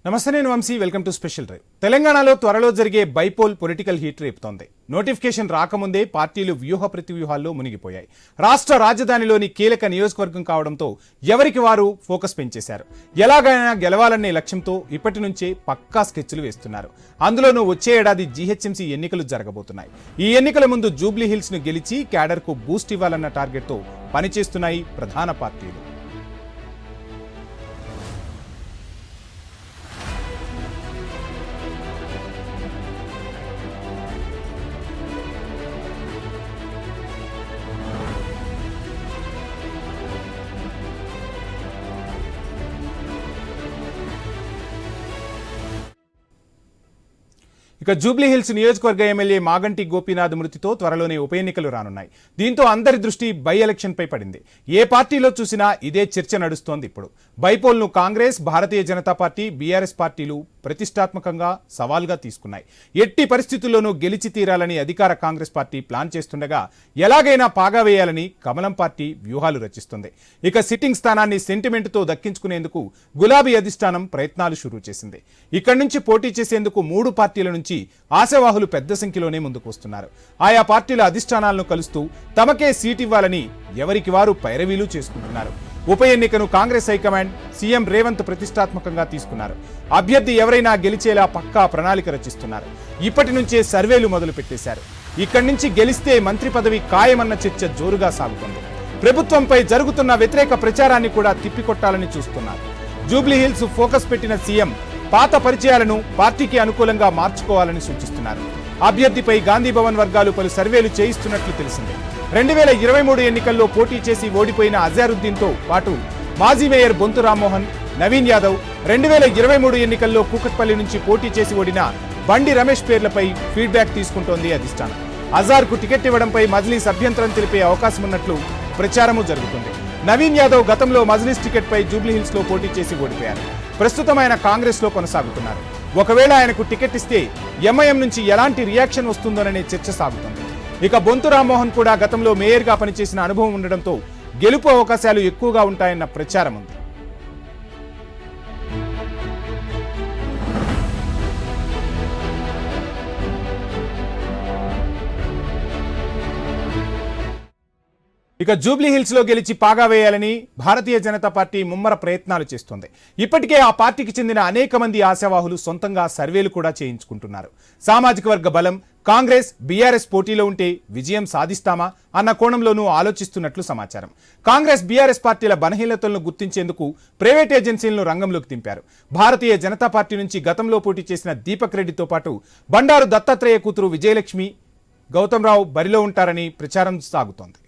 నమస్తే, నేను Vamshi. Welcome to special drive. తెలంగాణలో త్వరలో జరిగే బైపోల్ పొలిటికల్ హీట్ రేపుతోంది. నోటిఫికేషన్ రాకముందే పార్టీలు వ్యూహ ప్రతివ్యూహాల్లో మునిగిపోయాయి. రాష్ట్ర రాజధానిలోని కీలక నియోజకవర్గం కావడంతో ఎవరికి వారు ఫోకస్ పెంచేశారు. ఎలాగైనా గెలవాలనే లక్ష్యంతో ఇప్పటి నుంచే పక్కా స్కెచ్లు వేస్తున్నారు. అందులోనూ వచ్చే ఏడాది జీహెచ్ఎంసీ ఎన్నికలు జరగబోతున్నాయి. ఈ ఎన్నికల ముందు జూబ్లీ హిల్స్ ను గెలిచి క్యాడర్ కు బూస్ట్ ఇవ్వాలన్న టార్గెట్తో పనిచేస్తున్నాయి ప్రధాన పార్టీలు. ఇక జూబ్లీ హిల్స్ నియోజకవర్గ ఎమ్మెల్యే మాగంటి గోపీనాథ్ మృతితో త్వరలోనే ఉప ఎన్నికలు రానున్నాయి. దీంతో అందరి దృష్టి బై ఎలక్షన్ పై పడింది. ఏ పార్టీలో చూసినా ఇదే చర్చ నడుస్తోంది. ఇప్పుడు బైపోల్ ను కాంగ్రెస్, భారతీయ జనతా పార్టీ, బీఆర్ఎస్ పార్టీలు ప్రతిష్టాత్మకంగా సవాల్గా తీసుకున్నాయి. ఎట్టి పరిస్థితుల్లోనూ గెలిచి తీరాలని అధికార కాంగ్రెస్ పార్టీ ప్లాన్ చేస్తుండగా ఎలాగైనా పాగా వేయాలని కమలం పార్టీ వ్యూహాలు రచిస్తుంది. ఇక సిట్టింగ్ స్థానాన్ని సెంటిమెంట్తో దక్కించుకునేందుకు గులాబీ అధిష్టానం ప్రయత్నాలు షురూ చేసింది. ఇక్కడి నుంచి పోటీ చేసేందుకు 3 పార్టీల నుంచి ఆశావాహులు పెద్ద సంఖ్యలోనే ముందుకు వస్తున్నారు. ఆయా పార్టీల అధిష్టానాలను కలుస్తూ తమకే సీట్ ఇవ్వాలని ఎవరికి వారు పైరవీలు చేసుకుంటున్నారు. ఉప ఎన్నికను కాంగ్రెస్ హైకమాండ్ సీఎం రేవంత్ ప్రతిష్టాత్మకంగా తీసుకున్నారు. అభ్యర్థి ఎవరైనా గెలిచేలా పక్కా ప్రణాళిక రచిస్తున్నారు. ఇప్పటి నుంచే సర్వేలు మొదలు పెట్టేశారు. ఇక్కడి నుంచి గెలిస్తే మంత్రి పదవి ఖాయమన్న చర్చ జోరుగా సాగుతుంది. ప్రభుత్వంపై జరుగుతున్న వ్యతిరేక ప్రచారాన్ని కూడా తిప్పికొట్టాలని చూస్తున్నారు. జూబ్లీ హిల్స్ ఫోకస్ పెట్టిన సీఎం పాత పరిచయాలను పార్టీకి అనుకూలంగా మార్చుకోవాలని సూచిస్తున్నారు. అభ్యర్థిపై గాంధీభవన్ వర్గాలు పలు సర్వేలు చేయిస్తున్నట్లు తెలిసింది. 2023 ఎన్నికల్లో పోటీ చేసి ఓడిపోయిన అజారుద్దీన్తో పాటు మాజీ మేయర్ బొంతు రామ్మోహన్, నవీన్ యాదవ్, 2023 ఎన్నికల్లో కూకట్పల్లి నుంచి పోటీ చేసి ఓడిన బండి రమేష్ పేర్లపై ఫీడ్బ్యాక్ తీసుకుంటోంది అధిష్టానం. అజార్కు టికెట్ ఇవ్వడంపై మజ్లీస్ అభ్యంతరం తెలిపే అవకాశం ఉన్నట్లు ప్రచారము జరుగుతుంది. నవీన్ యాదవ్ గతంలో మజ్లీస్ టికెట్ పై జూబ్లీ హిల్స్ లో పోటీ చేసి ఓడిపోయారు. ప్రస్తుతం ఆయన కాంగ్రెస్ లో కొనసాగుతున్నారు. ఒకవేళ ఆయనకు టికెట్ ఇస్తే ఎంఐఎం నుంచి ఎలాంటి రియాక్షన్ వస్తుందోననే చర్చ సాగుతుంది. ఇక బొంతు రామ్మోహన్ కూడా గతంలో మేయర్ గా పనిచేసిన అనుభవం ఉండడంతో గెలుపు అవకాశాలు ఎక్కువగా ఉంటాయన్న ప్రచారం ఉంది. ఇక జూబ్లీ హిల్స్ లో గెలిచి పాగా వేయాలని భారతీయ జనతా పార్టీ ముమ్మర ప్రయత్నాలు చేస్తోంది. ఇప్పటికే ఆ పార్టీకి చెందిన అనేక మంది ఆశావాహులు సొంతంగా సర్వేలు కూడా చేయించుకుంటున్నారు. సామాజిక వర్గ బలం, కాంగ్రెస్, బీఆర్ఎస్ పోటీలో ఉంటే విజయం సాధిస్తామా అన్న కోణంలోనూ ఆలోచిస్తున్నట్లు సమాచారం. కాంగ్రెస్, బీఆర్ఎస్ పార్టీల బలహీనతలను గుర్తించేందుకు ప్రైవేట్ ఏజెన్సీలను రంగంలోకి దింపారు. భారతీయ జనతా పార్టీ నుంచి గతంలో పోటీ చేసిన దీపక్ రెడ్డితో పాటు బండారు దత్తాత్రేయ కూతురు విజయలక్ష్మి, గౌతమ్ రావు బరిలో ఉంటారని ప్రచారం సాగుతోంది.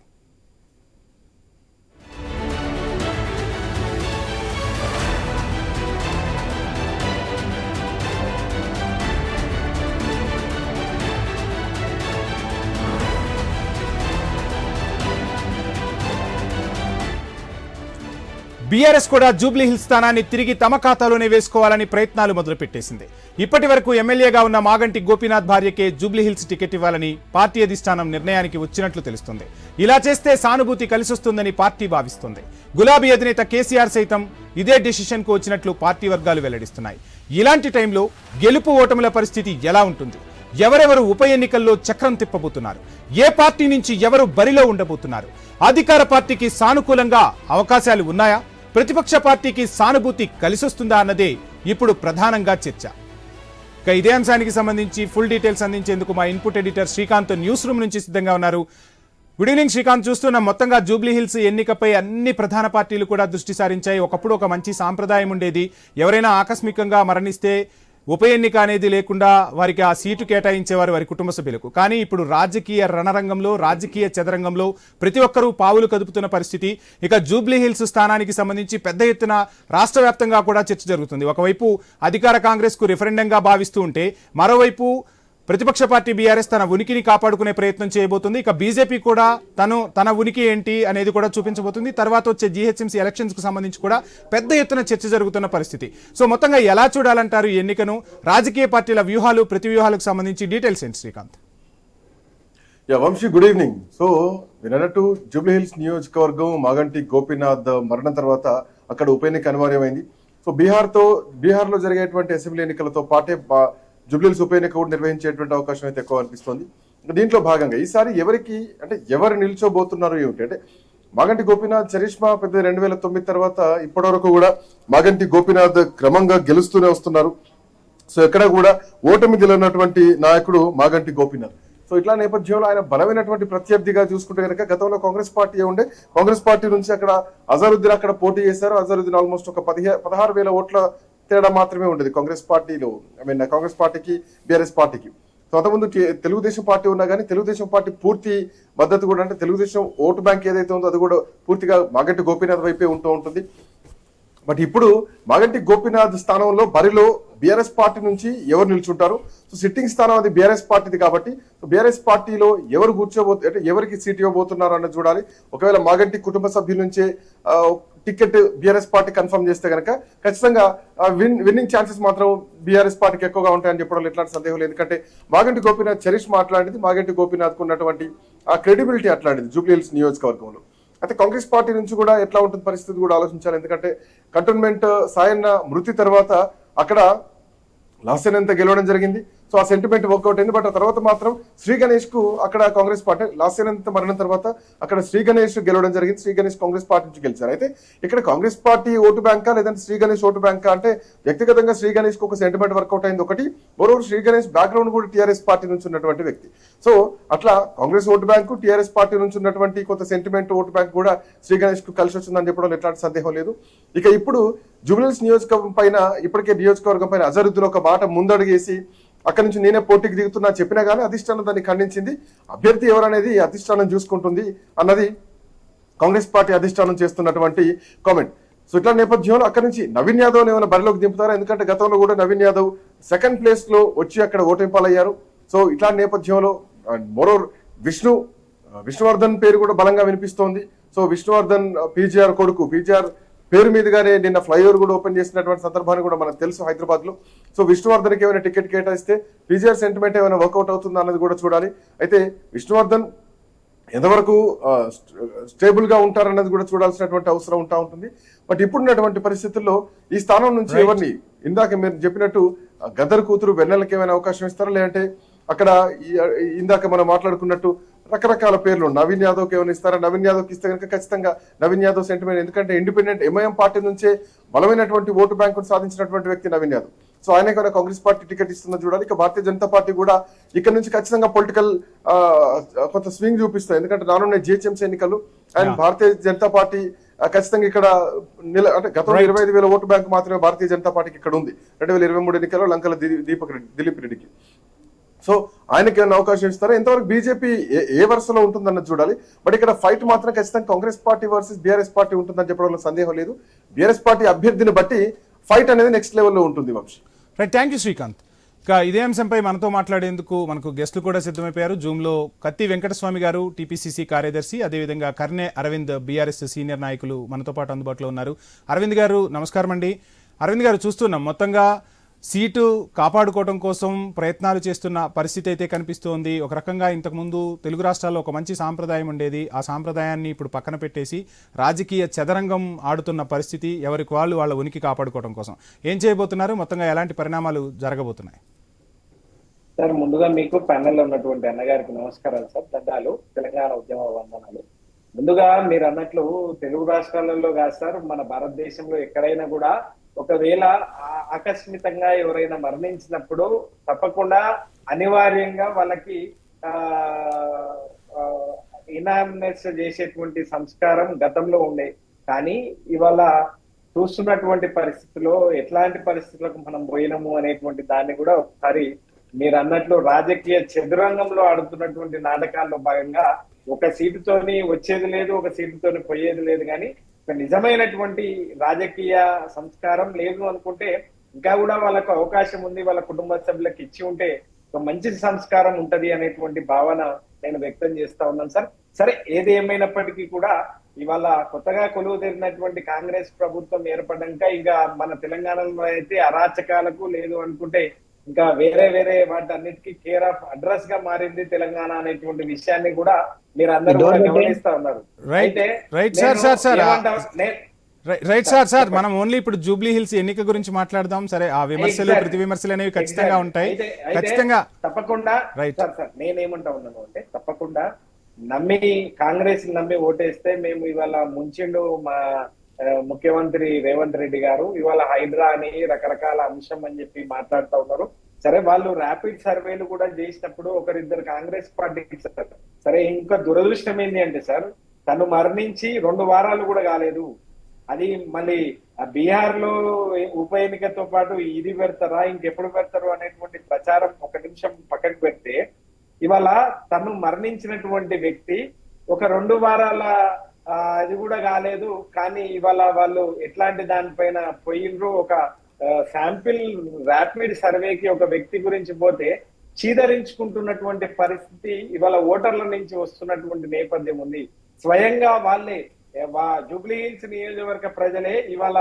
బీఆర్ఎస్ కూడా జూబ్లీ హిల్స్ స్థానాన్ని తిరిగి తమ ఖాతాలోనే వేసుకోవాలని ప్రయత్నాలు మొదలుపెట్టేసింది. ఇప్పటి వరకు ఎమ్మెల్యేగా ఉన్న మాగంటి గోపీనాథ్ భార్యకే జూబ్లీ హిల్స్ టికెట్ ఇవ్వాలని పార్టీ అధిష్టానం నిర్ణయానికి వచ్చినట్లు తెలుస్తుంది. ఇలా చేస్తే సానుభూతి కలిసొస్తుందని పార్టీ భావిస్తుంది. గులాబీ అధినేత కేసీఆర్ సైతం ఇదే డెసిషన్ కు వచ్చినట్లు పార్టీ వర్గాలు వెల్లడిస్తున్నాయి. ఇలాంటి టైంలో గెలుపు ఓటముల పరిస్థితి ఎలా ఉంటుంది? ఎవరెవరు ఉప ఎన్నికల్లో చక్రం తిప్పబోతున్నారు? ఏ పార్టీ నుంచి ఎవరు బరిలో ఉండబోతున్నారు? అధికార పార్టీకి సానుకూలంగా అవకాశాలు ఉన్నాయా? ప్రతిపక్ష పార్టీకి సానుభూతి కలిసొస్తుందా అన్నదే ఇప్పుడు ప్రధానంగా చర్చ. ఇక ఇదే అంశానికి సంబంధించి ఫుల్ డీటెయిల్స్ అందించేందుకు మా input editor Srikanth news room నుంచి సిద్ధంగా ఉన్నారు. Good evening Srikanth. చూస్తున్న మొత్తంగా జూబ్లీ హిల్స్ ఎన్నికపై అన్ని ప్రధాన పార్టీలు కూడా దృష్టి సారించాయి. ఒకప్పుడు ఒక మంచి సాంప్రదాయం ఉండేది. ఎవరైనా ఆకస్మికంగా మరణిస్తే ఉప ఎన్నిక అనేది లేకుండా వారికి ఆ సీటు కేటాయించేవారు వారి కుటుంబ సభ్యులకు. కానీ ఇప్పుడు రాజకీయ రణరంగంలో, రాజకీయ చదరంగంలో ప్రతి ఒక్కరూ పావులు కదుపుతున్న పరిస్థితి. ఇక జూబ్లీ హిల్స్ స్థానానికి సంబంధించి పెద్ద ఎత్తున రాష్ట్ర వ్యాప్తంగా కూడా చర్చ జరుగుతుంది. ఒకవైపు అధికార కాంగ్రెస్ కు రిఫరెండంగా భావిస్తూ ఉంటే, మరోవైపు ప్రతిపక్ష పార్టీ బీఆర్ఎస్ తన ఉనికిని కాపాడుకునే ప్రయత్నం చేయబోతుంది. ఇక బీజేపీ కూడా తన ఉనికి ఏంటి అనేది కూడా చూపించబోతుంది. తర్వాత వచ్చే జీహెచ్ఎంసీ ఎలక్షన్స్ కు సంబంధించి కూడా పెద్ద ఎత్తున చర్చ జరుగుతున్న పరిస్థితి. సో మొత్తంగా ఎలా చూడాలంటారు ఈ ఎన్నికను? రాజకీయ పార్టీల వ్యూహాలు, ప్రతి వ్యూహాలకు సంబంధించి డీటెయిల్స్ ఏంటి Srikanth? Vamsi, good evening. So విన్నట్టు జూబ్లీ హిల్స్ నియోజకవర్గం మాగంటి గోపీనాథ్ మరణం తర్వాత అక్కడ ఉప ఎన్నిక అనివార్యమైంది. సో బీహార్లో జరిగేటువంటి అసెంబ్లీ ఎన్నికలతో పాటే జూబ్లీహిల్స్ ఉప ఎన్నిక కూడా నిర్వహించేటువంటి అవకాశం అయితే ఎక్కువ అనిపిస్తుంది. దీంట్లో భాగంగా ఈసారి ఎవరు నిల్చోబోతున్నారు ఏమిటి అంటే మాగంటి గోపీనాథ్ చరిష్మా పెద్ద 2009 తర్వాత ఇప్పటి వరకు కూడా మాగంటి గోపీనాథ్ క్రమంగా గెలుస్తూనే వస్తున్నారు. సో ఎక్కడ కూడా ఓటమి గెలినటువంటి నాయకుడు మాగంటి గోపీనాథ్. సో ఇట్లా నేపథ్యంలో ఆయన బలమైనటువంటి ప్రత్యర్థిగా చూసుకుంటే కనుక గతంలో కాంగ్రెస్ పార్టీ ఉండే, కాంగ్రెస్ పార్టీ నుంచి అక్కడ అజరుద్దీన్ అక్కడ పోటీ చేశారు. అజరుద్దీన్ ఆల్మోస్ట్ ఒక 16,000 ఓట్ల తేడా మాత్రమే ఉండేది కాంగ్రెస్ పార్టీలో, కాంగ్రెస్ పార్టీకి బీఆర్ఎస్ పార్టీకి. సో అంతకుముందు తెలుగుదేశం పార్టీ ఉన్నా కానీ తెలుగుదేశం పార్టీ పూర్తి మద్దతు కూడా అంటే తెలుగుదేశం ఓటు బ్యాంక్ ఏదైతే ఉందో అది కూడా పూర్తిగా మాగంటి గోపీనాథ్ వైపే ఉంటూ ఉంటుంది. బట్ ఇప్పుడు మాగంటి గోపీనాథ్ స్థానంలో బరిలో బీఆర్ఎస్ పార్టీ నుంచి ఎవరు నిల్చుంటారు? సో సిట్టింగ్ స్థానం అది బీఆర్ఎస్ పార్టీది కాబట్టి బీఆర్ఎస్ పార్టీలో ఎవరు అంటే ఎవరికి సీట్ ఇవ్వబోతున్నారు అన్నది చూడాలి. ఒకవేళ మాగంటి కుటుంబ సభ్యుల నుంచే టికెట్ బీఆర్ఎస్ పార్టీ కన్ఫర్మ్ చేస్తే కనుక ఖచ్చితంగా విన్నింగ్ ఛాన్సెస్ మాత్రం బీఆర్ఎస్ పార్టీకి ఎక్కువగా ఉంటాయని చెప్పడంలో ఎట్లాంటి సందేహం లేదు. ఎందుకంటే మాగంటి గోపీనాథ్ చరిష్ మాట్లాడింది, మాగంటి గోపీనాథ్కు ఉన్నటువంటి ఆ క్రెడిబిలిటీ అట్లాంటిది జూబ్లీహిల్స్ నియోజకవర్గంలో. అయితే కాంగ్రెస్ పార్టీ నుంచి కూడా ఎట్లా ఉంటుంది పరిస్థితి కూడా ఆలోచించాలి. ఎందుకంటే కంటోన్మెంట్ సాయన్న మృతి తర్వాత అక్కడ లాస్యనంత గెలవడం జరిగింది. సో ఆ సెంటిమెంట్ వర్కౌట్ అయింది. బట్ ఆ తర్వాత మాత్రం శ్రీ గణేష్ కు అక్కడ కాంగ్రెస్ పార్టీ లాస్యనంత మరణం తర్వాత అక్కడ శ్రీ గణేష్ గెలవడం జరిగింది. శ్రీ గణేష్ కాంగ్రెస్ పార్టీ నుంచి గెలిచారు. అయితే ఇక్కడ కాంగ్రెస్ పార్టీ ఓటు బ్యాంకా లేదంటే శ్రీ గణేష్ ఓటు బ్యాంకా అంటే వ్యక్తిగతంగా శ్రీ గణేష్ కు ఒక సెంటిమెంట్ వర్కౌట్ అయింది ఒకటి. మరోవైపు శ్రీ గణేష్ బ్యాక్గ్రౌండ్ కూడా టీఆర్ఎస్ పార్టీ నుంచి ఉన్నటువంటి వ్యక్తి. సో అట్లా Congress vote bank TRS party నుంచి ఉన్నటువంటి కొంత సెంటిమెంట్ ఓటు బ్యాంక్ కూడా శ్రీ గణేష్ కు కలిసి వచ్చిందని చెప్పడం ఎట్లాంటి సందేహం లేదు. ఇక ఇప్పుడు జూబ్లీహిల్స్ నియోజకవర్గం పైన ఇప్పటికే నియోజకవర్గం పైన అజరుద్దీన్ ఒక మాట ముందడుగేసి అక్కడి నుంచి నేనే పోటీకి దిగుతున్నా చెప్పినా కానీ అధిష్టానం దాన్ని ఖండించింది. అభ్యర్థి ఎవరనేది అధిష్టానం చూసుకుంటుంది అన్నది కాంగ్రెస్ పార్టీ అధిష్టానం చేస్తున్నటువంటి కామెంట్. సో ఇట్లా నేపథ్యంలో అక్కడి నుంచి నవీన్ యాదవ్ ఏమైనా బరిలోకి దింపుతారా? ఎందుకంటే గతంలో కూడా నవీన్ యాదవ్ సెకండ్ ప్లేస్ లో వచ్చి అక్కడ ఓటమిపాలయ్యారు. సో ఇట్లా నేపథ్యంలో మరోర్ విష్ణువర్ధన్ పేరు కూడా బలంగా వినిపిస్తోంది. సో విష్ణువర్ధన్ పీజీఆర్ కొడుకు, పీజీఆర్ పేరు మీదుగానే నిన్న ఫ్లైఓవర్ కూడా ఓపెన్ చేసినటువంటి సందర్భాన్ని కూడా మనకు తెలుసు హైదరాబాద్ లో. సో విష్ణువర్ధన్కి ఏమైనా టికెట్ కేటాయిస్తే పీజీఆర్ సెంటిమెంట్ ఏమైనా వర్కౌట్ అవుతుందా అన్నది కూడా చూడాలి. అయితే విష్ణువర్ధన్ ఎంతవరకు స్టేబుల్ గా ఉంటారన్నది కూడా చూడాల్సినటువంటి అవసరం ఉంటుంది. బట్ ఇప్పుడున్నటువంటి పరిస్థితుల్లో ఈ స్థానం నుంచి ఎవరిని ఇందాక మీరు చెప్పినట్టు గద్దర్ కూతురు వెన్నెలకి ఏమైనా అవకాశం ఇస్తారా, లేదంటే అక్కడ ఇందాక మనం మాట్లాడుకున్నట్టు రకరకాల పేర్లు నవీన్ యాదవ్కి ఏమైనా ఇస్తారా? నవీన్ యాదవ్కి ఇస్తే కనుక ఖచ్చితంగా నవీన్ యాదవ్ సెంటిమెంట్, ఎందుకంటే ఇండిపెండెంట్ ఎంఐఎం పార్టీ నుంచే బలమైనటువంటి ఓటు బ్యాంకును సాధించినటువంటి వ్యక్తి నవీన్ యాదవ్. సో ఆయన కూడా కాంగ్రెస్ పార్టీ టికెట్ ఇస్తుందో చూడాలి. ఇక భారతీయ జనతా పార్టీ కూడా ఇక్కడ నుంచి ఖచ్చితంగా పొలిటికల్ కొంత స్వింగ్ చూపిస్తుంది. ఎందుకంటే రానున్న జిహెచ్ఎంసీ ఎన్నికలు అండ్ భారతీయ జనతా పార్టీ ఖచ్చితంగా ఇక్కడ అంటే గతంలో 25,000 ఓటు బ్యాంకు మాత్రమే భారతీయ జనతా పార్టీకి ఇక్కడ ఉంది 2023 ఎన్నికల్లో లంకల దిలీప్ రెడ్డికి. సో ఆయనకి ఏమైనా అవకాశం ఇస్తారా? ఎంతవరకు బీజేపీ ఏ వరుసలో ఉంటుందన్నది చూడాలి. బట్ ఇక్కడ ఫైట్ మాత్రం ఖచ్చితంగా Congress party versus BRS party ఉంటుందని చెప్పడంలో సందేహం లేదు. బీఆర్ఎస్ పార్టీ అభ్యర్థిని బట్టి ఫైట్ అనేది నెక్స్ట్ లెవెల్లో ఉంటుంది. Vamshi, right, thank you Srikanth. ఇక ఇదే అంశంపై మనతో మాట్లాడేందుకు మనకు గెస్టులు కూడా సిద్ధమైపోయారు. జూమ్లో కత్తి వెంకటస్వామి గారు, టీపీసీసీ కార్యదర్శి, అదేవిధంగా కర్నె అరవింద్, బీఆర్ఎస్ సీనియర్ నాయకులు మనతో పాటు అందుబాటులో ఉన్నారు. అరవింద్ గారు నమస్కారం అండి. అరవింద్ గారు, చూస్తున్నాం మొత్తంగా సీటు కాపాడుకోవడం కోసం ప్రయత్నాలు చేస్తున్న పరిస్థితి అయితే కనిపిస్తోంది. ఒక రకంగా ఇంతకుముందు తెలుగు రాష్ట్రాల్లో ఒక మంచి సాంప్రదాయం ఉండేది. ఆ సాంప్రదాయాన్ని ఇప్పుడు పక్కన పెట్టేసి రాజకీయ చదరంగం ఆడుతున్న పరిస్థితి. ఎవరికి వాళ్ళు వాళ్ళ ఉనికి కాపాడుకోవడం కోసం ఏం చేయబోతున్నారు? మొత్తంగా ఎలాంటి పరిణామాలు జరగబోతున్నాయి? సార్, ముందుగా మీకు ప్యానెల్లో ఉన్నటువంటి అన్నగారికి నమస్కారాలు సార్. దండాలు, తెలంగాణ ఉద్యమ వందనాలు. ముందుగా మీరు అన్నట్లు తెలుగు రాష్ట్రాలలో కాదు సార్, మన భారతదేశంలో ఎక్కడైనా కూడా ఒకవేళ ఆకస్మికంగా ఎవరైనా మరణించినప్పుడు తప్పకుండా అనివార్యంగా వాళ్ళకి ఇనామినేట్ చేసేటువంటి సంస్కారం గతంలో ఉండే. కానీ ఇవాళ చూస్తున్నటువంటి పరిస్థితుల్లో ఎట్లాంటి పరిస్థితులకు మనం పోయినాము అనేటువంటి దాన్ని కూడా ఒకసారి మీరు అన్నట్లు రాజకీయ చదురంగంలో ఆడుతున్నటువంటి నాటకాల్లో భాగంగా ఒక సీటుతోని వచ్చేది లేదు, ఒక సీటుతోని పోయేది లేదు. కానీ నిజమైనటువంటి రాజకీయ సంస్కారం లేదు అనుకుంటే ఇంకా కూడా వాళ్ళకు అవకాశం ఉంది, వాళ్ళ కుటుంబ సభ్యులకు ఇచ్చి ఉంటే ఒక మంచి సంస్కారం ఉంటది అనేటువంటి భావన నేను వ్యక్తం చేస్తా ఉన్నాను సార్. సరే, ఏది ఏమైనప్పటికీ కూడా ఇవాళ కొత్తగా కొలువు తీరినటువంటి కాంగ్రెస్ ప్రభుత్వం ఏర్పడ్డాక ఇంకా మన తెలంగాణలో అయితే అరాచకాలకు లేదు అనుకుంటే ఇంకా వేరే వేరే వాటి అన్నిటికీ కేర్ ఆఫ్ అడ్రస్ గా మారింది తెలంగాణ అనేటువంటి విషయాన్ని కూడా మీరు అందరూ కూడా గమనిస్తా ఉన్నారు. అయితే రైట్ సార్ మనం ఓన్లీ ఇప్పుడు జూబ్లీ హిల్స్ ఎన్నిక గురించి మాట్లాడదాం. సరే, ఆ విమర్శలు Exactly. ప్రతి విమర్శలు అనేవి ఖచ్చితంగా Exactly. ఉంటాయి. అయితే ఖచ్చితంగా తప్పకుండా రైట్. సార్ నేనేమంటా ఉన్నాను అంటే తప్పకుండా నమ్మి కాంగ్రెస్ నమ్మి ఓటేస్తే మేము ఇవాళ ముంచిండు మా ముఖ్యమంత్రి రేవంత్ రెడ్డి గారు ఇవాళ హైడ్రా అని రకరకాల అంశం అని చెప్పి మాట్లాడుతూ ఉన్నారు. సరే, వాళ్ళు ర్యాపిడ్ సర్వేలు కూడా చేసినప్పుడు ఒకరిద్దరు కాంగ్రెస్ పార్టీకి సరే, ఇంకా దురదృష్టం ఏంటి అంటే సార్, తను మరణించి 2 వారాలు కూడా కాలేదు. అది మళ్ళీ బీహార్ లో ఉప ఎన్నికతో పాటు ఇది పెడతారా ఇంకెప్పుడు పెడతారు అనేటువంటి ప్రచారం ఒక నిమిషం పక్కకు పెడితే, ఇవాళ తను మరణించినటువంటి వ్యక్తి ఒక 2 వారాల అది కూడా కాలేదు, కానీ ఇవాళ వాళ్ళు ఎట్లాంటి దానిపైన పోయిండ్రు. ఒక శాంపిల్ ర్యాపిడ్ సర్వేకి ఒక వ్యక్తి గురించి పోతే చీదరించుకుంటున్నటువంటి పరిస్థితి ఇవాళ ఓటర్ల నుంచి వస్తున్నటువంటి నేపథ్యం ఉంది. స్వయంగా వాళ్ళే జూబ్లీ హిల్స్ నియోజకవర్గ ప్రజలే ఇవాళ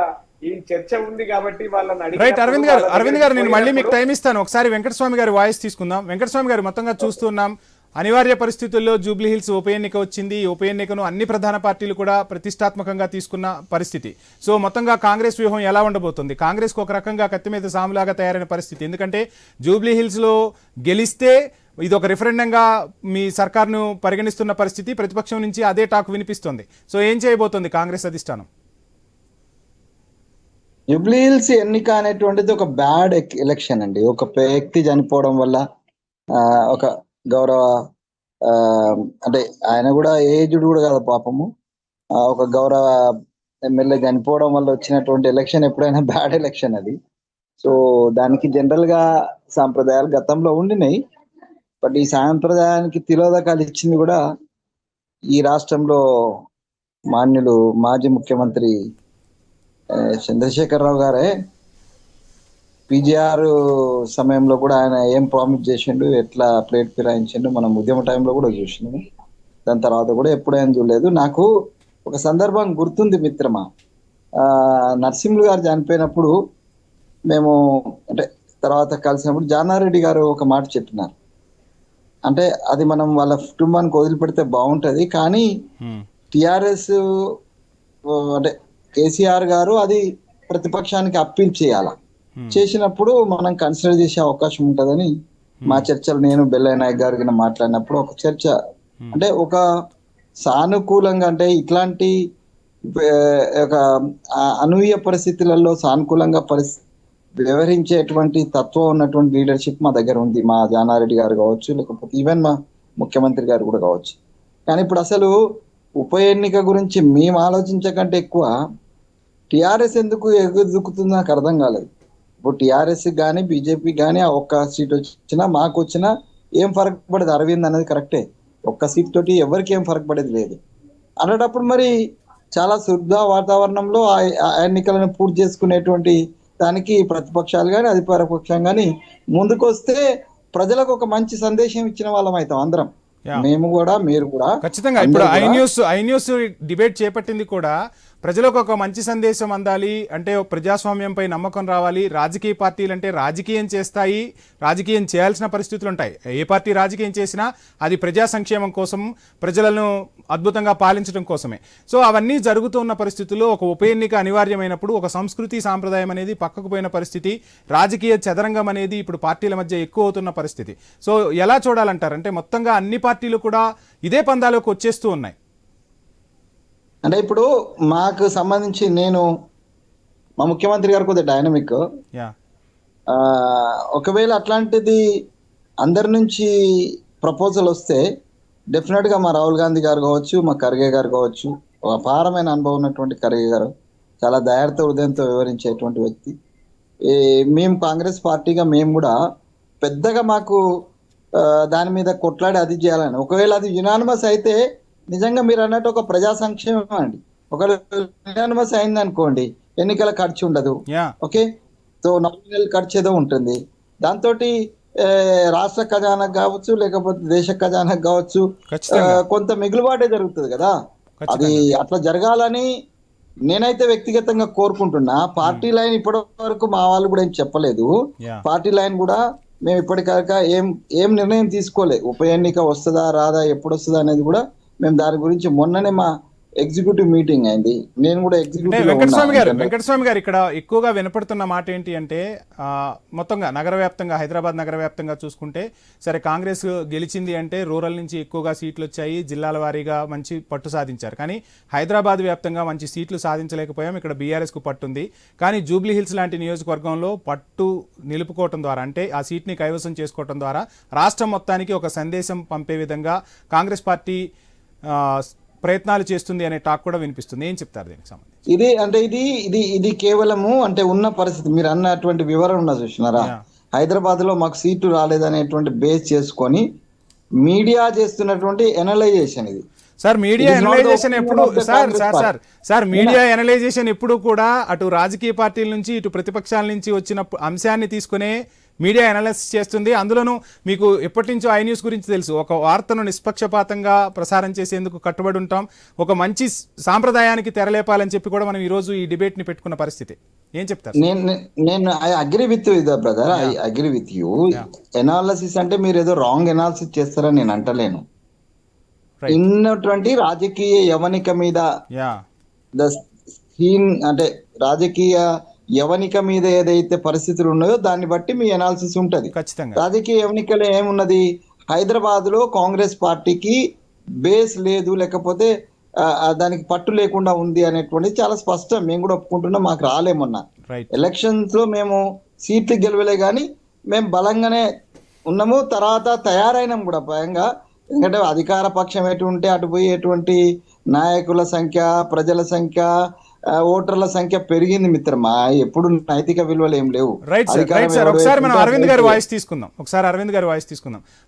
ఈ చర్చ ఉంది కాబట్టి వాళ్ళని రైట్. అరవింద్ గారు నేను మళ్ళీ మీకు టైం ఇస్తాను. ఒకసారి వెంకటస్వామి గారి వాయిస్ తీసుకుందాం. వెంకటస్వామి గారు, మొత్తంగా చూస్తున్నాం అనివార్య పరిస్థితుల్లో జూబ్లీ హిల్స్ ఉప ఎన్నిక వచ్చింది. ఉప ఎన్నికను అన్ని ప్రధాన పార్టీలు కూడా ప్రతిష్టాత్మకంగా తీసుకున్న పరిస్థితి. సో మొత్తంగా కాంగ్రెస్ వ్యూహం ఎలా ఉండబోతుంది? కాంగ్రెస్కు ఒక రకంగా కత్తి మీద సాములాగా తయారైన పరిస్థితి. ఎందుకంటే జూబ్లీ హిల్స్లో గెలిస్తే ఇది ఒక రిఫరెండంగా మీ సర్కార్ను పరిగణిస్తున్న పరిస్థితి. ప్రతిపక్షం నుంచి అదే టాక్ వినిపిస్తుంది. సో ఏం చేయబోతోంది కాంగ్రెస్ అధిష్టానం? జూబ్లీ హిల్స్ ఎన్నిక అనేటువంటిది ఒక బ్యాడ్ ఎలక్షన్ అండి. ఒక వ్యక్తి చనిపోవడం వల్ల ఒక గౌరవ అంటే ఆయన కూడా ఏజ్డ్ కూడా కదా పాపము, ఒక గౌరవ ఎమ్మెల్యే చనిపోవడం వల్ల వచ్చినటువంటి ఎలక్షన్ ఎప్పుడైనా బ్యాడ్ ఎలక్షన్ అది. సో దానికి జనరల్ గా సాంప్రదాయాలు గతంలో ఉండినాయి. బట్ ఈ సాంప్రదాయానికి తిలోదకాలు ఇచ్చింది కూడా ఈ రాష్ట్రంలో మాన్యులు మాజీ ముఖ్యమంత్రి చంద్రశేఖరరావు గారే. పీజీఆర్ సమయంలో కూడా ఆయన ఏం ప్రామిస్ చేసిండు, ఎట్లా ప్లేట్ ఫిరాయించిండు మనం ఉద్యమ టైంలో కూడా చూసినాము. దాని తర్వాత కూడా ఎప్పుడు ఆయన చూడలేదు. నాకు ఒక సందర్భం గుర్తుంది మిత్రమా, నరసింహులు గారు చనిపోయినప్పుడు మేము అంటే తర్వాత కలిసినప్పుడు జానారెడ్డి గారు ఒక మాట చెప్పినారు. అంటే అది మనం వాళ్ళ కుటుంబానికి వదిలిపెడితే బాగుంటది, కానీ టిఆర్ఎస్ అంటే కేసీఆర్ గారు అది ప్రతిపక్షానికి అప్పీల్ చేయాల, చేసినప్పుడు మనం కన్సిడర్ చేసే అవకాశం ఉంటదని మా చర్చలు నేను బెల్లయ్య నాయక్ గారికి మాట్లాడినప్పుడు ఒక చర్చ అంటే ఒక సానుకూలంగా అంటే ఇట్లాంటి ఒక అనూహ్య పరిస్థితులలో సానుకూలంగా వ్యవహరించేటువంటి తత్వం ఉన్నటువంటి లీడర్షిప్ మా దగ్గర ఉంది. మా జానారెడ్డి గారు కావచ్చు, లేకపోతే ఈవెన్ మా ముఖ్యమంత్రి గారు కూడా కావచ్చు. కానీ ఇప్పుడు అసలు ఉప ఎన్నిక గురించి మేము ఆలోచించకంటే ఎక్కువ టిఆర్ఎస్ ఎందుకు ఎగురుదుకుతుందో నాకు అర్థం కాలేదు. ఇప్పుడు టిఆర్ఎస్ కానీ బీజేపీ కానీ ఆ ఒక్క సీట్ వచ్చినా మాకు వచ్చినా ఏం ఫరక్ పడేది? అరవింద్ అనేది కరెక్టే, ఒక్క సీట్ తోటి ఎవరికి ఏం ఫరక్ పడేది లేదు అనేటప్పుడు మరి చాలా శుద్ధ వాతావరణంలో ఆ ఎన్నికలను పూర్తి చేసుకునేటువంటి దానికి ప్రతిపక్షాలు కానీ అధికార పక్షం కానీ ముందుకు వస్తే ప్రజలకు ఒక మంచి సందేశం ఇచ్చిన వాళ్ళం అవుతాం అందరం, మేము కూడా మీరు కూడా. ఖచ్చితంగా ఇప్పుడు ఐ న్యూస్ డిబేట్ చేపట్టింది కూడా ప్రజలకు ఒక మంచి సందేశం అందాలి అంటే ప్రజాస్వామ్యంపై నమ్మకం రావాలి. రాజకీయ పార్టీలు అంటే రాజకీయం చేస్తాయి, రాజకీయం చేయాల్సిన పరిస్థితులు ఉంటాయి. ఏ పార్టీ రాజకీయం చేసినా అది ప్రజా సంక్షేమం కోసం, ప్రజలను అద్భుతంగా పాలించడం కోసమే. సో అవన్నీ జరుగుతున్న పరిస్థితుల్లో ఒక ఉప ఎన్నిక అనివార్యమైనప్పుడు ఒక సంస్కృతి సాంప్రదాయం అనేది పక్కకు పోయిన పరిస్థితి, రాజకీయ చదరంగం అనేది ఇప్పుడు పార్టీల మధ్య ఎక్కువ అవుతున్న పరిస్థితి. సో ఎలా చూడాలంటారు? అంటే మొత్తంగా అన్ని పార్టీలు కూడా ఇదే పందాలోకి వచ్చేస్తూ ఉన్నాయి. అంటే ఇప్పుడు మాకు సంబంధించి నేను మా ముఖ్యమంత్రి గారు కొద్దిగా డైనమిక్, ఒకవేళ అట్లాంటిది అందరి నుంచి ప్రపోజల్ వస్తే డెఫినెట్గా మా రాహుల్ గాంధీ గారు కావచ్చు, మా ఖర్గే గారు కావచ్చు, అపారమైన అనుభవం ఉన్నటువంటి ఖర్గే గారు, చాలా దయార్థ హృదయంతో వివరించేటువంటి వ్యక్తి. మేము కాంగ్రెస్ పార్టీగా మేము కూడా పెద్దగా మాకు దాని మీద కొట్లాడి అది చేయాలని, ఒకవేళ అది యునానిమస్ అయితే నిజంగా మీరు అన్నట్టు ఒక ప్రజా సంక్షేమం అండి. ఒకవేళ యునానిమస్ అయింది అనుకోండి, ఎన్నికల ఖర్చు ఉండదు, ఓకే, సో నామినల్ ఖర్చు ఏదో ఉంటుంది. దాంతో రాష్ట్ర ఖజానాకు కావచ్చు, లేకపోతే దేశ ఖజానాకు కావచ్చు, కొంత మిగులుబాటే జరుగుతుంది కదా. అది అట్లా జరగాలని నేనైతే వ్యక్తిగతంగా కోరుకుంటున్నా. పార్టీ లైన్ ఇప్పటి వరకు మా వాళ్ళు కూడా ఏం చెప్పలేదు. పార్టీ లైన్ కూడా మేము ఇప్పటికాక ఏం నిర్ణయం తీసుకోలేదు. ఉప ఎన్నిక వస్తుందా రాదా, ఎప్పుడు వస్తుందా అనేది కూడా మేము దాని గురించి మొన్ననే మా ఎగ్జిక్యూటివ్ మీటింగ్ అయింది. నేను కూడా అంటే ఎగ్జిక్యూటివ్ వెంకటస్వామి గారు ఇక్కడ ఎక్కువగా వినపడుతున్న మాట ఏంటి అంటే మొత్తంగా నగర వ్యాప్తంగా హైదరాబాద్ నగర వ్యాప్తంగా చూసుకుంటే సరే కాంగ్రెస్ గెలిచింది అంటే రూరల్ నుంచి ఎక్కువగా సీట్లు వచ్చాయి, జిల్లాల వారీగా మంచి పట్టు సాధించారు. కానీ హైదరాబాద్ వ్యాప్తంగా మంచి సీట్లు సాధించలేకపోయాం, ఇక్కడ బీఆర్ఎస్కు పట్టుంది. కానీ జూబ్లీ హిల్స్ లాంటి నియోజకవర్గంలో పట్టు నిలుపుకోవటం ద్వారా అంటే ఆ సీట్ని కైవసం చేసుకోవటం ద్వారా రాష్ట్రం మొత్తానికి ఒక సందేశం పంపే విధంగా కాంగ్రెస్ పార్టీ ప్రయత్నాలు చేస్తుంది అనే టాక్ కూడా వినిపిస్తుంది. ఏం చెప్తారు దీనికి సంబంధించి? ఇది అంటే ఇది కేవలము అంటే ఉన్న పరిస్థితి మీరు అన్నటువంటి వివరణ ఉన్న చూసినారా, హైదరాబాద్ లో మాకు సీట్లు రాలేదనేటువంటి బేస్ చేసుకొని మీడియా చేస్తున్నటువంటి ఎనలైజేషన్ ఇది. సార్ మీడియా ఎనలైజేషన్ ఎప్పుడు మీడియా ఎనలైజేషన్ ఎప్పుడు కూడా అటు రాజకీయ పార్టీల నుంచి ఇటు ప్రతిపక్షాల నుంచి వచ్చిన అంశాన్ని తీసుకునే మీడియా అనాలిసిస్ చేస్తుంది. అందులోనూ మీకు ఎప్పటి నుంచో ఐ న్యూస్ గురించి తెలుసు, ఒక వార్తను నిష్పక్షపాతంగా ప్రసారం చేసేందుకు కట్టుబడి ఉంటాం, ఒక మంచి సాంప్రదాయానికి తెరలేపాలని చెప్పి కూడా మనం ఈరోజు ఈ డిబేట్ ని పెట్టుకున్న పరిస్థితి. ఏం చెప్తారు? నేను I agree with you brother, I agree with you. Analysis అంటే మీరు ఏదో రాంగ్ ఎనాలిసిస్ చేస్తారని నేను అంటలేను. ఇన్నటువంటి రాజకీయ యవనిక మీద అంటే రాజకీయ యవనిక మీద ఏదైతే పరిస్థితులు ఉన్నాయో దాన్ని బట్టి మీ అనాలిసిస్ ఉంటది. రాజకీయ యవనికలో ఏమున్నది, హైదరాబాద్ లో కాంగ్రెస్ పార్టీకి బేస్ లేదు, లేకపోతే దానికి పట్టు లేకుండా ఉంది అనేటువంటి చాలా స్పష్టం. మేము కూడా ఒప్పుకుంటున్నాం, మాకు రాలేమన్నా ఎలక్షన్స్ లో మేము సీట్లు గెలవలే కానీ మేము బలంగానే ఉన్నాము. తర్వాత తయారైనాం కూడా భయంగా, ఎందుకంటే అధికార పక్షం ఎటు ఉంటే అటు పోయేటువంటి నాయకుల సంఖ్య, ప్రజల సంఖ్య, ఓటర్ల సంఖ్య పెరిగింది మిత్రమా. ఎప్పుడు నైతిక విలువలు ఏం లేవు. ఒకసారి మనం అరవింద్ గారి వాయిస్ తీసుకుందాం.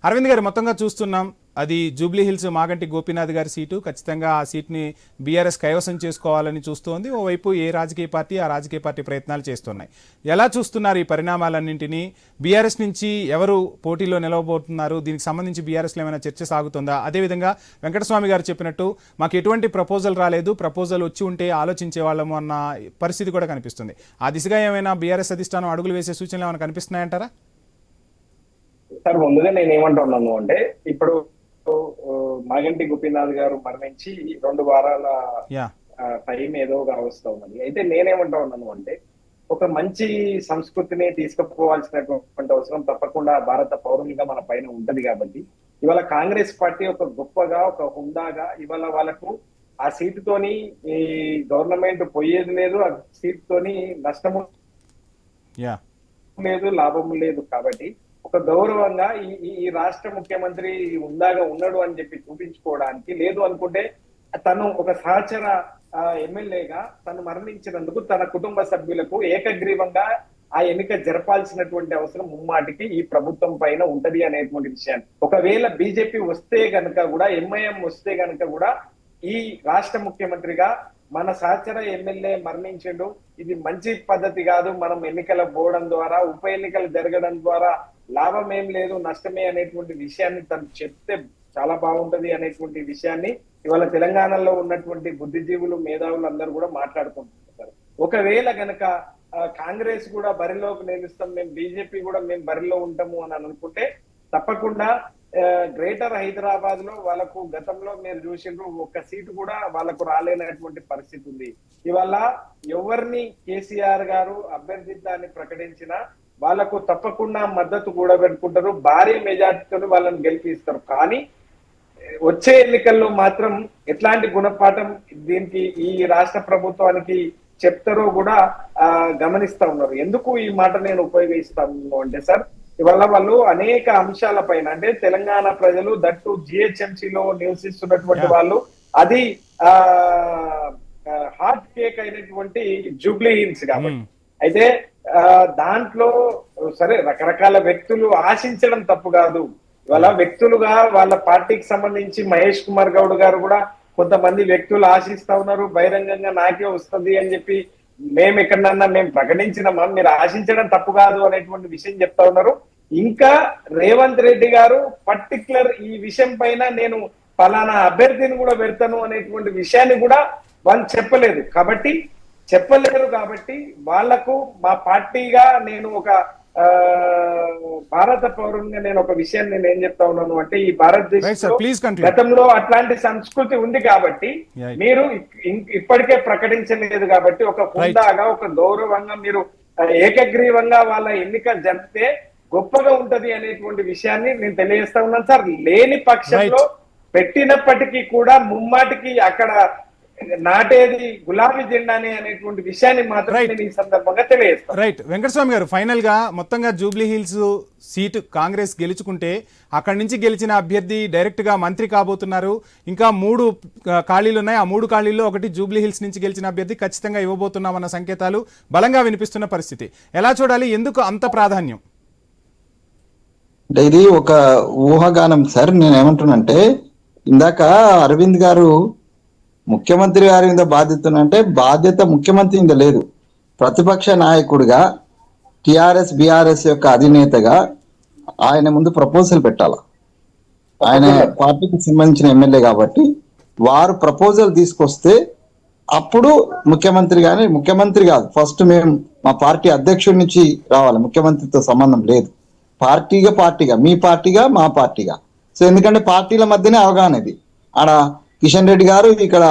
అరవింద్ గారు, మొత్తంగా చూస్తున్నాం అది జూబ్లీ హిల్స్ మాగంటి గోపీనాథ్ గారి సీటు, ఖచ్చితంగా ఆ సీట్ని బీఆర్ఎస్ కైవసం చేసుకోవాలని చూస్తోంది. ఓవైపు ఏ రాజకీయ పార్టీ ఆ రాజకీయ పార్టీ ప్రయత్నాలు చేస్తున్నాయి. ఎలా చూస్తున్నారు ఈ పరిణామాలన్నింటినీ? బీఆర్ఎస్ నుంచి ఎవరు పోటీలో నిలవబోతున్నారు? దీనికి సంబంధించి బీఆర్ఎస్లో ఏమైనా చర్చ సాగుతుందా? అదేవిధంగా వెంకటస్వామి గారు చెప్పినట్టు మాకు ఎటువంటి ప్రపోజల్ రాలేదు, ప్రపోజల్ వచ్చి ఉంటే ఆలోచించే వాళ్ళము అన్న పరిస్థితి కూడా కనిపిస్తుంది. ఆ దిశగా ఏమైనా బీఆర్ఎస్ అధిష్టానం అడుగులు వేసే సూచనలు ఏమైనా కనిపిస్తున్నాయంటారా? సార్ ముందుగా నేను ఏమంటున్నాను అంటే, ఇప్పుడు మాగంటి గోపీనాథ్ గారు మరణించి 2 వారాల టైం ఏదోగా వస్తా ఉన్నది. అయితే నేనేమంటా ఉన్నాను అంటే, ఒక మంచి సంస్కృతిని తీసుకుపోవాల్సినటువంటి అవసరం తప్పకుండా భారత పౌరునిగా మన పైన ఉంటది. కాబట్టి ఇవాళ కాంగ్రెస్ పార్టీ ఒక గొప్పగా, ఒక హుందాగా ఇవాళ వాళ్ళకు ఆ సీటుతోని ఈ గవర్నమెంట్ పోయేది లేదు, ఆ సీటుతోని నష్టము లేదు, లాభము లేదు. కాబట్టి ఒక గౌరవంగా ఈ రాష్ట్ర ముఖ్యమంత్రి ఉందాగా ఉన్నాడు అని చెప్పి చూపించుకోవడానికి, లేదు అనుకుంటే తను ఒక సహచర ఎమ్మెల్యేగా తను మరణించినందుకు తన కుటుంబ సభ్యులకు ఏకగ్రీవంగా ఆ ఎన్నిక జరపాల్సినటువంటి అవసరం ముమ్మాటికి ఈ ప్రభుత్వం పైన ఉంటది అనేటువంటి విషయాన్ని, ఒకవేళ బీజేపీ వస్తే గనుక కూడా, ఎంఐఎం వస్తే గనుక కూడా ఈ రాష్ట్ర ముఖ్యమంత్రిగా మన సహచర ఎమ్మెల్యే మరణించిండు, ఇది మంచి పద్ధతి కాదు, మనం ఎన్నికల పోవడం ద్వారా, ఉప ఎన్నికలు జరగడం ద్వారా లాభం ఏం లేదు, నష్టమే అనేటువంటి విషయాన్ని తను చెప్తే చాలా బాగుంటది అనేటువంటి విషయాన్ని ఇవాళ తెలంగాణలో ఉన్నటువంటి బుద్ధిజీవులు, మేధావులు అందరూ కూడా మాట్లాడుకుంటున్నారు. ఒకవేళ గనక కాంగ్రెస్ కూడా బరిలోకి నిలుస్తాం, మేము బీజేపీ కూడా మేము బరిలో ఉంటాము అని అనుకుంటే తప్పకుండా గ్రేటర్ హైదరాబాద్ లో వాళ్ళకు గతంలో మీరు చూసిండ్రు, ఒక్క సీటు కూడా వాళ్ళకు రాలేనటువంటి పరిస్థితి ఉంది. ఇవాళ ఎవరిని కేసీఆర్ గారు అభ్యర్థిత్వాన్ని ప్రకటించినా వాళ్ళకు తప్పకుండా మద్దతు కూడా పెట్టుకుంటారు, భారీ మెజార్టీతో వాళ్ళని గెలిపిస్తారు. కానీ వచ్చే ఎన్నికల్లో మాత్రం ఎట్లాంటి గుణపాఠం దీనికి ఈ రాష్ట్ర ప్రభుత్వానికి చెప్తారో కూడా గమనిస్తా ఉన్నారు. ఎందుకు ఈ మాట నేను ఉపయోగిస్తాను అంటే, సార్ ఇవాళ వాళ్ళు అనేక అంశాల పైన, అంటే తెలంగాణ ప్రజలు దట్టు జిహెచ్ఎంసీలో నివసిస్తున్నటువంటి వాళ్ళు, అది హార్ట్ కేక్ అయినటువంటి జూబ్లీ హిల్స్ కాబట్టి, అయితే దాంట్లో సరే రకరకాల వ్యక్తులు ఆశించడం తప్పు కాదు. ఇవాళ వ్యక్తులుగా వాళ్ళ పార్టీకి సంబంధించి మహేష్ కుమార్ గౌడ్ గారు కూడా కొంతమంది వ్యక్తులు ఆశిస్తా ఉన్నారు, బహిరంగంగా నాకే వస్తుంది అని చెప్పి మేము ఎక్కడన్నా మేము ప్రకటించినామా, మీరు ఆశించడం తప్పు కాదు అనేటువంటి విషయం చెప్తా ఉన్నారు. ఇంకా రేవంత్ రెడ్డి గారు పర్టికులర్ ఈ విషయం పైన నేను ఫలానా అభ్యర్థిని కూడా పెడతాను అనేటువంటి విషయాన్ని కూడా వాళ్ళు చెప్పలేదు. కాబట్టి వాళ్లకు మా పార్టీగా నేను ఒక ఆ, భారత పౌరునిగా నేను ఒక విషయాన్ని నేను ఏం చెప్తా ఉన్నాను అంటే ఈ Right, sir. భారతదేశంలో Please conclude. గతంలో అట్లాంటి సంస్కృతి ఉంది కాబట్టి Yeah. మీరు ఇప్పటికే ప్రకటించలేదు కాబట్టి ఒక హుందాగా ఒక గౌరవంగా మీరు ఏకగ్రీవంగా వాళ్ళ ఎన్నికలు జరిపితే గొప్పగా ఉంటది అనేటువంటి విషయాన్ని నేను తెలియజేస్తా ఉన్నాను సార్. లేని పక్షంలో పెట్టినప్పటికీ కూడా ముమ్మాటికి అక్కడ నాటేది గులాబీ జెండానే అనేటువంటి విషయాన్ని మాత్రం Right. నేను ఈ సందర్భంగా తెలియజేస్తాను. రైట్ వెంకటస్వామి గారు, ఫైనల్ గా మొత్తంగా జూబ్లీ హిల్స్ సీటు కాంగ్రెస్ గెలుచుకుంటే అక్కడి నుంచి గెలిచిన అభ్యర్థి డైరెక్ట్ గా మంత్రి కాబోతున్నారు. ఇంకా 3 ఖాళీలు ఉన్నాయి. ఆ 3 ఖాళీల్లో ఒకటి జూబ్లీ హిల్స్ నుంచి గెలిచిన అభ్యర్థి ఖచ్చితంగా ఇవ్వబోతున్నామన్న సంకేతాలు బలంగా వినిపిస్తున్న పరిస్థితి. ఎలా చూడాలి? ఎందుకు అంత ప్రాధాన్యం? అంటే ఇది ఒక ఊహాగానం సార్. నేను ఏమంటున్నానంటే ఇందాక అరవింద్ గారు ముఖ్యమంత్రి గారి మీద బాధ్యత అంటే బాధ్యత ముఖ్యమంత్రి మీద లేదు. ప్రతిపక్ష నాయకుడిగా టిఆర్ఎస్ బిఆర్ఎస్ యొక్క అధినేతగా ఆయన ముందు ప్రపోజల్ పెట్టాల. ఆయన పార్టీకి సంబంధించిన ఎమ్మెల్యే కాబట్టి వారు ప్రపోజల్ తీసుకొస్తే అప్పుడు ముఖ్యమంత్రి కానీ ముఖ్యమంత్రి కాదు, ఫస్ట్ మేము మా పార్టీ అధ్యక్షుడి నుంచి రావాలి. ముఖ్యమంత్రితో సంబంధం లేదు. పార్టీగా మీ పార్టీగా మా పార్టీగా. సో ఎందుకంటే పార్టీల మధ్యనే అవగాహన ఇది. ఆడ కిషన్ రెడ్డి గారు, ఇక్కడ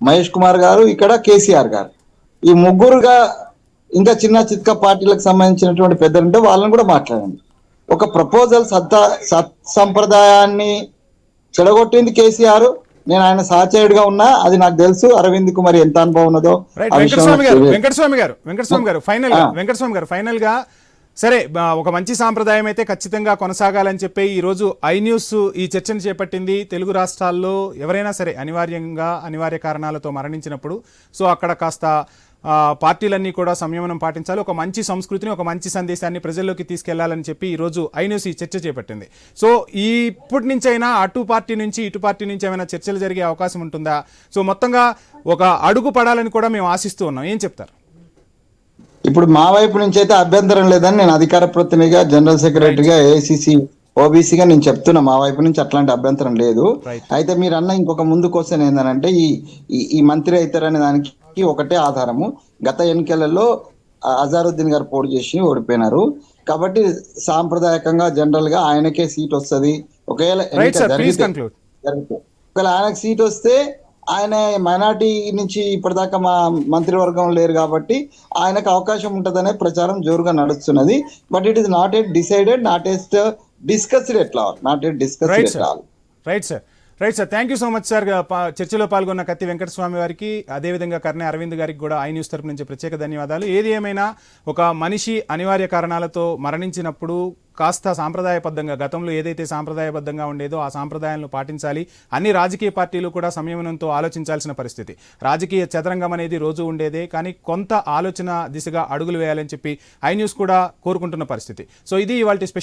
మహేష్ కుమార్ గారు, ఇక్కడ కేసీఆర్ గారు, ఈ ముగ్గురుగా ఇంకా చిన్న చిత్క పార్టీలకు సంబంధించినటువంటి పెద్దలుంటే వాళ్ళని కూడా మాట్లాడండి. ఒక ప్రపోజల్ సంప్రదాయాన్ని చెడగొట్టింది కేసీఆర్. నేను ఆయన సహచరుడిగా ఉన్నా, అది నాకు తెలుసు. అరవింద్ కు మరి ఎంత అనుభవం ఉన్నదో వెంకటస్వామి గారు ఫైనల్ గా సరే, ఒక మంచి సాంప్రదాయం అయితే ఖచ్చితంగా కొనసాగాలని చెప్పి ఈ రోజు ఐ న్యూస్ ఈ చర్చను చేపట్టింది. తెలుగు రాష్ట్రాల్లో ఎవరైనా సరే అనివార్య కారణాలతో మరణించినప్పుడు సో అక్కడ కాస్త పార్టీలన్నీ కూడా సంయమనం పాటించాలి, ఒక మంచి సంస్కృతిని, ఒక మంచి సందేశాన్ని ప్రజల్లోకి తీసుకెళ్లాలని చెప్పి ఈ రోజు ఐ న్యూస్ ఈ చర్చ చేపట్టింది. సో ఇప్పటి నుంచి అయినా అటు పార్టీ నుంచి ఇటు పార్టీ నుంచి ఏమైనా చర్చలు జరిగే అవకాశం ఉంటుందా? సో మొత్తంగా ఒక అడుగు పడాలని కూడా మేము ఆశిస్తూ ఉన్నాం. ఏం చెప్తారు? ఇప్పుడు మా వైపు నుంచి అయితే అభ్యంతరం లేదని నేను అధికార ప్రతినిధిగా, జనరల్ సెక్రటరీగా, ఏఐసిసి ఓబీసీగా నేను చెప్తున్నా. మా వైపు నుంచి అట్లాంటి అభ్యంతరం లేదు. అయితే మీరు అన్న ఇంకొక ముందు క్వశ్చన్ ఏంటంటే ఈ మంత్రి అవుతారనే దానికి ఒకటే ఆధారము. గత ఎన్నికలలో అజారుద్దీన్ గారు పోటీ చేసి ఓడిపోయినారు కాబట్టి సాంప్రదాయకంగా జనరల్ గా ఆయనకే సీట్ వస్తుంది. ఒకవేళ ఆయనకు సీట్ వస్తే ఆయన మైనార్టీ నుంచి ఇప్పటిదాకా మా మంత్రివర్గం లేరు కాబట్టి ఆయనకు అవకాశం ఉంటుందనే ప్రచారం జోరుగా నడుస్తున్నది. But it is not at decided, not at discussed at all, not at discussed at all. Right sir, thank you so much sir. చర్చలో పాల్గొన్న కత్తి వెంకటస్వామి గారికి, అదేవిధంగా కర్ణె అరవింద్ గారికి కూడా ఐ న్యూస్ తరపు నుంచి ప్రత్యేక ధన్యవాదాలు. ఏది ఏమైనా ఒక మనిషి అనివార్య కారణాలతో మరణించినప్పుడు కాస్త సాంప్రదాయబద్ధంగా, గతంలో ఏదైతే సాంప్రదాయబద్ధంగా ఉండేదో ఆ సాంప్రదాయాలను పాటించాలి. అన్ని రాజకీయ పార్టీలు కూడా సంయమనంతో ఆలోచించాల్సిన పరిస్థితి. రాజకీయ చదరంగం అనేది రోజు ఉండేదే, కానీ కొంత ఆలోచన దిశగా అడుగులు వేయాలని చెప్పి ఐ న్యూస్ కూడా కోరుకుంటున్న పరిస్థితి. సో ఇది ఇవాల్టి స్పెషల్